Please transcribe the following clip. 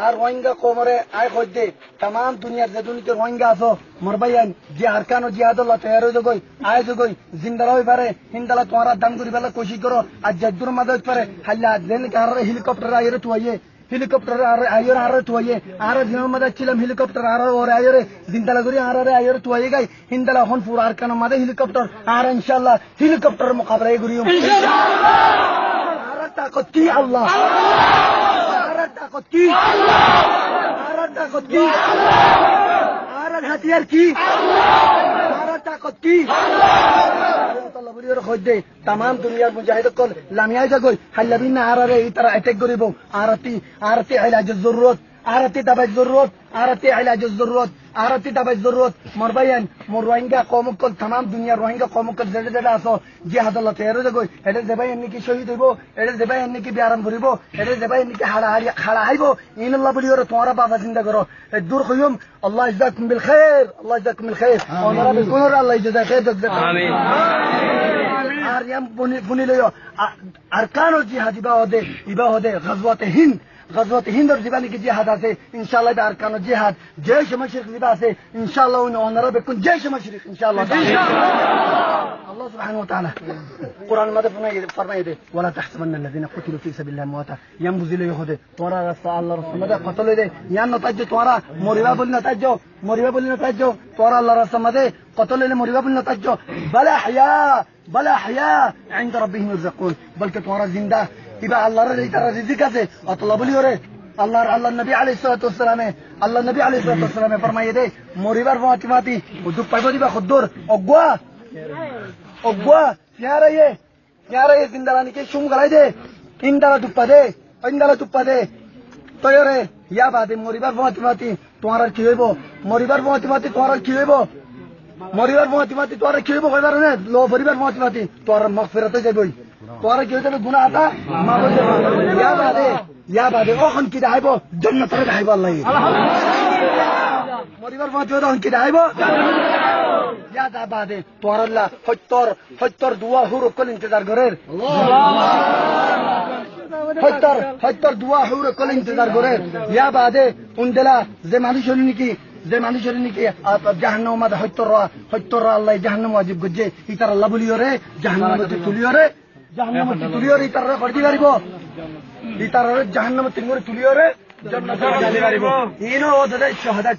আর রোহিঙ্গা কোমরে আয় খোঁজে तमाम दुनिया যে দুনিয়াতে রোহিঙ্গা আছো মরবাইয়ান যে আরকান ও জিহাদুল্লাহ তৈরি জগই আয় জগই জিন্দালা হই পারে হিন্দালা তোমারা দাম করি বেলা কোশিশ করো আর জাদুর মাদে পারে হাল্লা দেন কার হেলিকপ্টার আইরে তুইয়ে হেলিকপ্টার আইরে আরে তুইয়ে আর জিনাল মাদে ছিলাম হেলিকপ্টার আর ওরে আইরে জিন্দালা করি আর আইরে তুইয়ে গাই হিন্দালা হন পুর আরকান মাদে হেলিকপ্টার আর ইনশাআল্লাহ হেলিকপ্টার মুকাবলায় করিও ताकत की अल्लाह ताकत की ताकत की हथियार की ताकत की खोजे तमाम दुनिया मुजाहिद को लामिया जगह हल्लाबिन आरे इतर अटैक करिबो आरती इलाज जरूरत आरती दवाई जरूरत आरती इलाज जरूरत आरती दवाई जरूरत मरबायन मोर रोहिंगा कौम को तमाम दुनिया रोहिंगा कौम को जेडे जेडे आसो जिहाद अल्लाह तेरो जगह एडे जेबाय एन्नी की शहीद हइबो एडे जेबाय एन्नी की बियाराम भरिबो एडे जेबाय एन्नी की हाड़ा आइबो इन अल्लाह बलियो तुम्हारा बाबा जिंदा करो दूर खयम अल्लाह इज्जाकुम बिल खैर अल्लाह इज्जाकुम बिल खैर और मेरा बिल्कुल अल्लाह इज्जत खैर आमीन আর ইয়াম বুনি লইও আরকান জিহাদ ইবা হদে গজওয়াত হিন্দর জীবানি কি জিহাদ আছে ইনশাআল্লাহ আরকান জিহাদ জেশ মশরিক জিবা আছে ইনশাআল্লাহ ওনারা বেকুন জেশ মশরিক ইনশাআল্লাহ আল্লাহ সুবহানাহু ওয়া তাআলা কুরআন মাদে ফরমায়ে দে ওয়ালা তাহসাবান্না আল্লাযিনা কুতিলু ফি সাবিলিল্লাহি আমওয়াতা ইয়াম বুজিলে হদে তোরা রাস্তা আল্লাহর রাস্তা মাদে কতল দে ইয়ান নতাজ তোরা মরিবা বলি নতাজ তোরা আল্লাহর রাস্তা মাদে কতল দে মরিবা বলি নতাজ بلا حياء عند ربهم يرزقون بلکہ تمہارا زندہ ইবা আল্লাহর এইটার রিজিক আছে অতলা বলি ওরে আল্লাহ নবী আলাইহিস সালাতু ওয়াস সালাম ফরমাইয়ে দে মরিবার ফাতিমাতি দুঃখ পাইব দিবা খুদুর অগওয়া ইয়ারে জিন্দারানি কে শুম গলাই দে ইন্দালা দুপ্পা দে তয়রে ইয়া বাদে মরিবার ফাতিমাতি তোমার কি হইব মরিবার ফাতিমাতি তোমার কি হইব মরিবার ফাতিমাতি তোমার কি হইব কইবার না লো পরিবার ফাতিমাতি তোমার মাগফিরাতে যাবই তোরা কি হইতে গুনাহ আতা মাফ হয়ে যাবে ইয়া বাদে ওখান কি দাইব জান্নাতে দাইব আল্লাহ মরিবার মধ্যে ওখান কি দাইব ইয়া দা বাদে তোর আল্লাহ হত্তর দুয়া হুর কল ইন্তজার করের হত্তর দুয়া হুর কল ইন্তজার করের ইয়া বাদে উনদেলা যে মানুষের নিকি জাহান্নাম মাদে হত্তর আল্লাহ জাহান্নাম ওয়াজিব গজে ইতার আল্লাহ বলিও রে জাহান্নাম মধ্যে তুলিও রে জাহান্নামে তুলিও রে ইতার করতে পারিব ইতার জাহান্নামে তুলিও রে জান্নাতে যাইতে পারিব ইনো ওদের শাহাদাত